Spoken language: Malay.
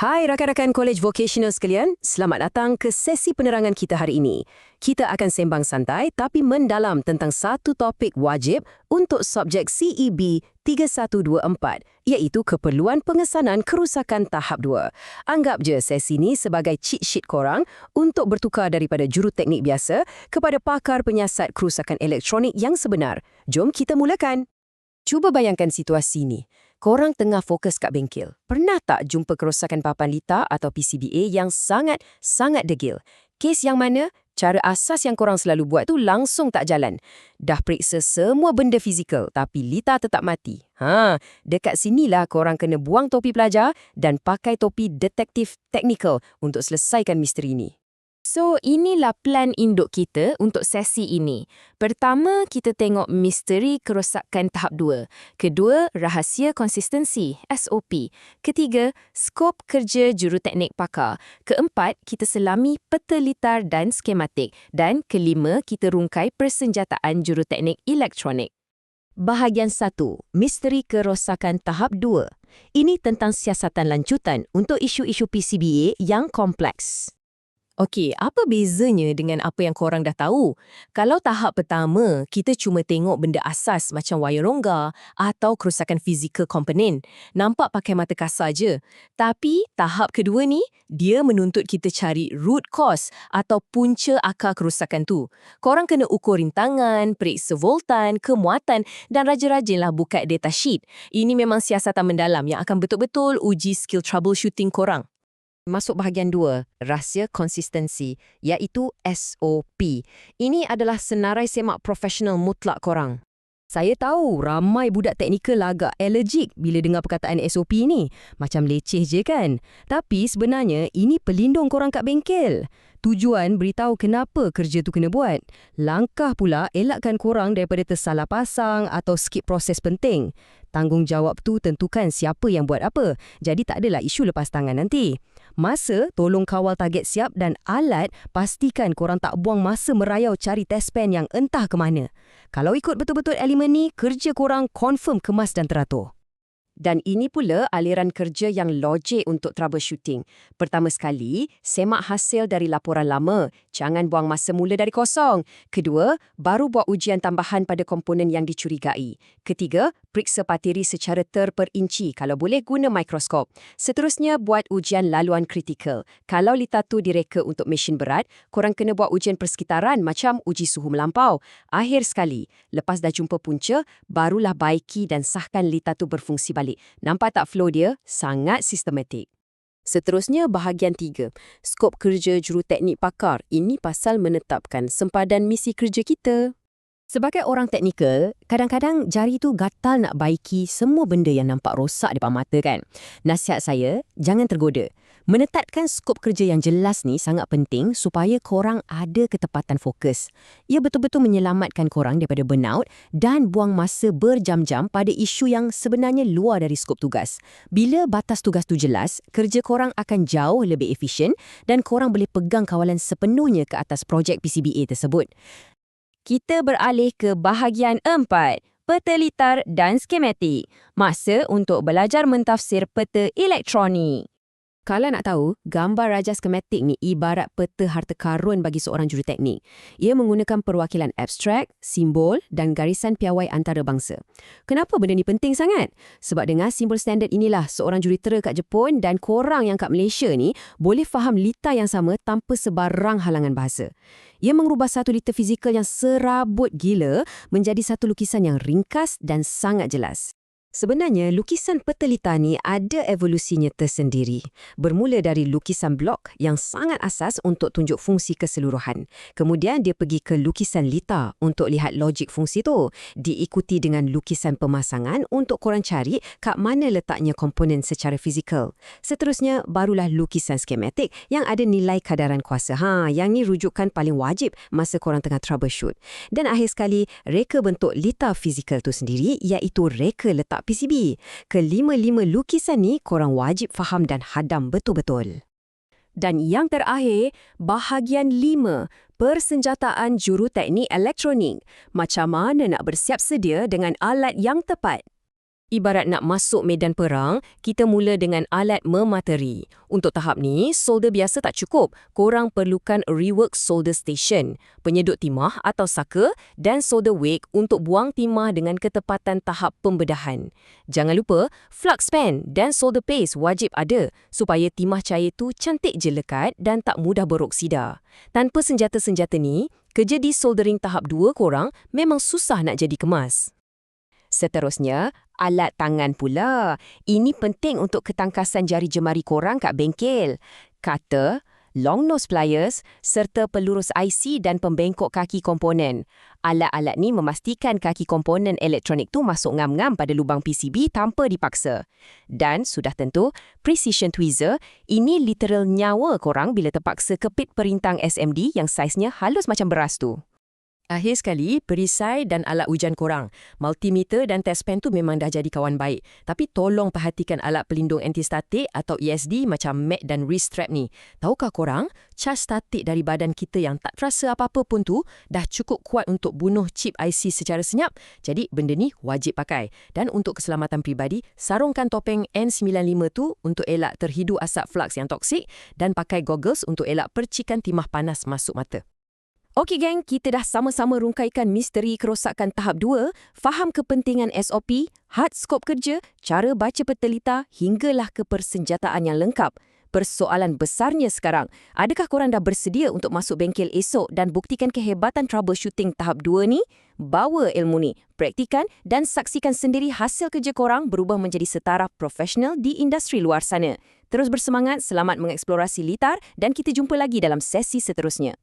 Hai rakan-rakan College Vocational sekalian, selamat datang ke sesi penerangan kita hari ini. Kita akan sembang santai tapi mendalam tentang satu topik wajib untuk subjek CEB 3124, iaitu keperluan pengesanan kerusakan tahap 2. Anggap je sesi ini sebagai cheat sheet korang untuk bertukar daripada juruteknik biasa kepada pakar penyiasat kerusakan elektronik yang sebenar. Jom kita mulakan. Cuba bayangkan situasi ni. Korang tengah fokus kat bengkel. Pernah tak jumpa kerosakan papan litar atau PCBA yang sangat degil? Kes yang mana cara asas yang korang selalu buat tu langsung tak jalan. Dah periksa semua benda fizikal tapi litar tetap mati. Dekat sinilah korang kena buang topi pelajar dan pakai topi detektif teknikal untuk selesaikan misteri ni. So, inilah plan induk kita untuk sesi ini. Pertama, kita tengok misteri kerosakan tahap 2. Kedua, rahsia konsistensi, SOP. Ketiga, skop kerja juruteknik pakar. Keempat, kita selami peta litar dan skematik. Dan kelima, kita rungkai persenjataan juruteknik elektronik. Bahagian 1. Misteri kerosakan tahap 2. Ini tentang siasatan lanjutan untuk isu-isu PCBA yang kompleks. Okey, apa bezanya dengan apa yang korang dah tahu? Kalau tahap pertama, kita cuma tengok benda asas macam wayar rongga atau kerosakan fizikal komponen. Nampak pakai mata kasar je. Tapi tahap kedua ni, dia menuntut kita cari root cause atau punca akar kerosakan tu. Korang kena ukur rintangan, periksa voltan, kemuatan dan rajin-rajinlah buka data sheet. Ini memang siasatan mendalam yang akan betul-betul uji skill troubleshooting korang. Masuk bahagian 2, rahsia konsistensi, iaitu SOP. Ini adalah senarai semak profesional mutlak korang. Saya tahu ramai budak teknikal agak alergik bila dengar perkataan SOP ni. Macam leceh je kan? Tapi sebenarnya ini pelindung korang kat bengkel. Tujuan beritahu kenapa kerja tu kena buat. Langkah pula elakkan korang daripada tersalah pasang atau skip proses penting. Tanggungjawab tu tentukan siapa yang buat apa. Jadi tak adalah isu lepas tangan nanti. Masa, tolong kawal target siap dan alat, pastikan korang tak buang masa merayau cari test pen yang entah ke mana. Kalau ikut betul-betul elemen ni, kerja korang confirm kemas dan teratur. Dan ini pula aliran kerja yang logik untuk troubleshooting. Pertama sekali, semak hasil dari laporan lama. Jangan buang masa mula dari kosong. Kedua, baru buat ujian tambahan pada komponen yang dicurigai. Ketiga, periksa pateri secara terperinci. Kalau boleh, guna mikroskop. Seterusnya, buat ujian laluan kritikal. Kalau litar tu direka untuk mesin berat, korang kena buat ujian persekitaran macam uji suhu melampau. Akhir sekali, lepas dah jumpa punca, barulah baiki dan sahkan litar tu berfungsi balik. Nampak tak flow dia? Sangat sistematik. Seterusnya, bahagian 3. Skop kerja juruteknik pakar. Ini pasal menetapkan sempadan misi kerja kita. Sebagai orang teknikal, kadang-kadang jari tu gatal nak baiki semua benda yang nampak rosak depan mata kan. Nasihat saya, jangan tergoda. Menetapkan skop kerja yang jelas ni sangat penting supaya korang ada ketepatan fokus. Ia betul-betul menyelamatkan korang daripada burnout dan buang masa berjam-jam pada isu yang sebenarnya luar dari skop tugas. Bila batas tugas tu jelas, kerja korang akan jauh lebih efisien dan korang boleh pegang kawalan sepenuhnya ke atas projek PCBA tersebut. Kita beralih ke bahagian 4, peta litar dan skematik. Masa untuk belajar mentafsir peta elektronik. Kalau nak tahu, gambar raja skematik ni ibarat peta harta karun bagi seorang juruteknik. Ia menggunakan perwakilan abstrak, simbol dan garisan piawai antarabangsa. Kenapa benda ni penting sangat? Sebab dengan simbol standard inilah seorang jurutera kat Jepun dan korang yang kat Malaysia ni boleh faham litar yang sama tanpa sebarang halangan bahasa. Ia mengubah satu litar fizikal yang serabut gila menjadi satu lukisan yang ringkas dan sangat jelas. Sebenarnya, lukisan peta litar ni ada evolusinya tersendiri. Bermula dari lukisan blok yang sangat asas untuk tunjuk fungsi keseluruhan. Kemudian dia pergi ke lukisan litar untuk lihat logik fungsi tu. Diikuti dengan lukisan pemasangan untuk korang cari kat mana letaknya komponen secara fizikal. Seterusnya, barulah lukisan skematik yang ada nilai kadaran kuasa. Yang ni rujukan paling wajib masa korang tengah troubleshoot. Dan akhir sekali, reka bentuk litar fizikal tu sendiri iaitu reka letak PCB. Kelima-lima lukisan ni korang wajib faham dan hadam betul-betul. Dan yang terakhir, bahagian 5, persenjataan juruteknik elektronik. Macam mana nak bersiap sedia dengan alat yang tepat? Ibarat nak masuk medan perang, kita mula dengan alat memateri. Untuk tahap ni, solder biasa tak cukup. Korang perlukan rework solder station, penyedut timah atau saka dan solder wick untuk buang timah dengan ketepatan tahap pembedahan. Jangan lupa, flux pen dan solder paste wajib ada supaya timah cair tu cantik je lekat dan tak mudah beroksida. Tanpa senjata-senjata ni, kerja di soldering tahap 2 korang memang susah nak jadi kemas. Seterusnya, alat tangan pula. Ini penting untuk ketangkasan jari jemari korang kat bengkel. Cutter, long nose pliers, serta pelurus IC dan pembengkok kaki komponen. Alat-alat ni memastikan kaki komponen elektronik tu masuk ngam-ngam pada lubang PCB tanpa dipaksa. Dan sudah tentu, precision tweezer, ini literal nyawa korang bila terpaksa kepit perintang SMD yang saiznya halus macam beras tu. Akhir sekali, perisai dan alat ujian korang. Multimeter dan test pen tu memang dah jadi kawan baik. Tapi tolong perhatikan alat pelindung anti-statik atau ESD macam mat dan wrist strap ni. Tahukah korang, charge statik dari badan kita yang tak terasa apa-apa pun tu dah cukup kuat untuk bunuh chip IC secara senyap. Jadi benda ni wajib pakai. Dan untuk keselamatan pribadi, sarungkan topeng N95 tu untuk elak terhidu asap flux yang toksik dan pakai goggles untuk elak percikan timah panas masuk mata. Okey geng, kita dah sama-sama rungkaikan misteri kerosakan tahap 2, faham kepentingan SOP, had skop kerja, cara baca petelita hinggalah ke persenjataan yang lengkap. Persoalan besarnya sekarang, adakah korang dah bersedia untuk masuk bengkel esok dan buktikan kehebatan troubleshooting tahap 2 ni? Bawa ilmu ni, praktikan dan saksikan sendiri hasil kerja korang berubah menjadi setaraf profesional di industri luar sana. Terus bersemangat, selamat mengeksplorasi litar dan kita jumpa lagi dalam sesi seterusnya.